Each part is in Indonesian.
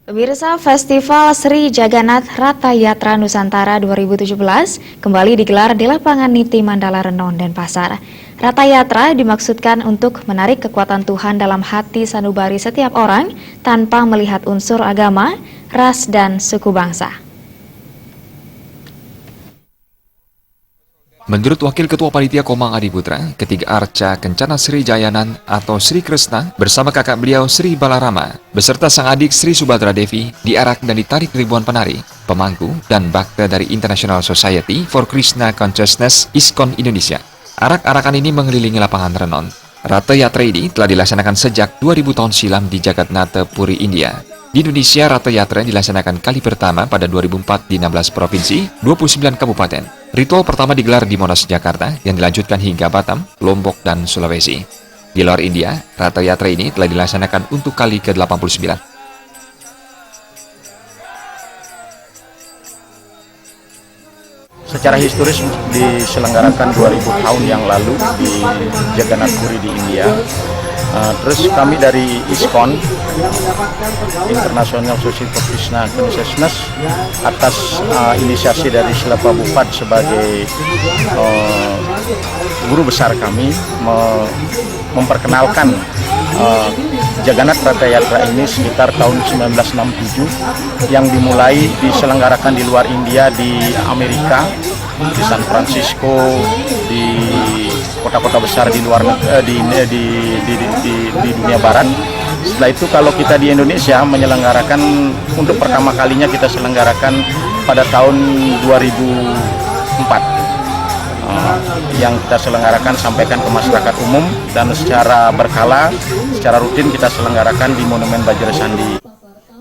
Pemirsa, Festival Sri Jagannatha Ratha Yatra Nusantara 2017 kembali digelar di lapangan Niti Mandala Renon, Denpasar. Ratha Yatra dimaksudkan untuk menarik kekuatan Tuhan dalam hati sanubari setiap orang tanpa melihat unsur agama, ras, dan suku bangsa. Menurut Wakil Ketua Panitia Komang Adi Putra, ketiga arca Kencana Sri Jayanant atau Sri Kresna bersama kakak beliau Sri Balarama beserta sang adik Sri Subhadra Devi diarak dan ditarik ribuan penari, pemangku, dan bakta dari International Society for Krishna Consciousness ISKCON Indonesia. Arak-arakan ini mengelilingi lapangan Renon. Ratha Yatra ini telah dilaksanakan sejak 2000 tahun silam di Jagatnatha Puri, India. Di Indonesia, Ratha Yatra dilaksanakan kali pertama pada 2004 di 16 provinsi, 29 kabupaten. Ritual pertama digelar di Monas, Jakarta, yang dilanjutkan hingga Batam, Lombok, dan Sulawesi. Di luar India, Ratha Yatra ini telah dilaksanakan untuk kali ke-89. Secara historis diselenggarakan 2000 tahun yang lalu di Jagannath Puri di India. Terus kami dari ISKCON, International Society for Krishna Consciousness, atas inisiasi dari Sila Prabhupada sebagai guru besar kami, memperkenalkan Jagannatha Ratha Yatra ini sekitar tahun 1967 yang dimulai diselenggarakan di luar India, di Amerika, di San Francisco, di kota-kota besar di luar di dunia barat. Setelah itu kalau kita di Indonesia menyelenggarakan untuk pertama kalinya kita selenggarakan pada tahun 2004. Yang kita selenggarakan sampaikan ke masyarakat umum dan secara berkala, secara rutin kita selenggarakan di Monumen Bajrasandi.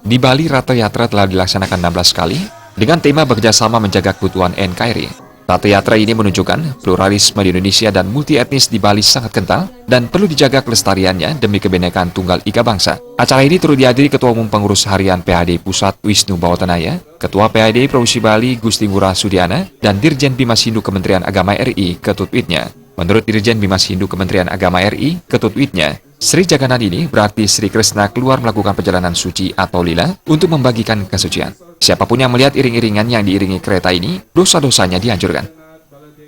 Di Bali, Ratha Yatra telah dilaksanakan 16 kali dengan tema bekerjasama menjaga keutuhan NKRI. Ratha Yatra ini menunjukkan pluralisme di Indonesia dan multi etnis di Bali sangat kental dan perlu dijaga kelestariannya demi kebinekaan tunggal ika bangsa. Acara ini turut dihadiri Ketua Umum Pengurus Harian PHD Pusat Wisnu Bawatanaya, Ketua PHD Provinsi Bali Gusti Ngurah Sudiana, dan Dirjen Bimas Hindu Kementerian Agama RI Ketut Widnya. Menurut Dirjen Bimas Hindu Kementerian Agama RI Ketut Widnya, Sri Jagannatha ini berarti Sri Kresna keluar melakukan perjalanan suci atau lila untuk membagikan kesucian. Siapapun yang melihat iring-iringan yang diiringi kereta ini, dosa-dosanya dihancurkan.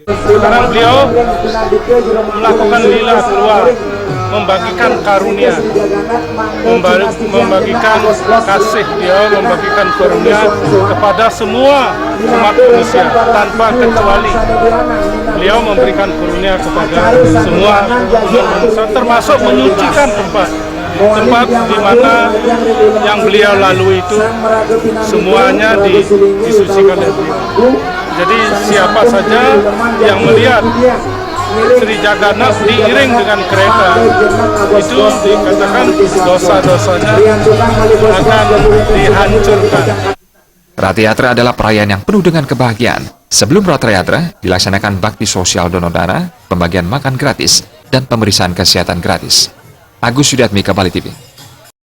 Sekarang beliau melakukan lila keluar, membagikan karunia, membagikan kasih, dia membagikan karunia kepada semua umat manusia tanpa kecuali. Beliau memberikan karunia kepada semua umat manusia, termasuk menyucikan tempat di mana yang beliau lalui itu semuanya disucikan oleh beliau. Jadi siapa saja yang melihat Sri Jagannatha diiring dengan kereta itu dikatakan dosa-dosanya akan dihancurkan. Ratha Yatra adalah perayaan yang penuh dengan kebahagiaan. Sebelum Ratha Yatra dilaksanakan bakti sosial donor darah, pembagian makan gratis, dan pemeriksaan kesehatan gratis. Agus Sudiatmika, Bali TV.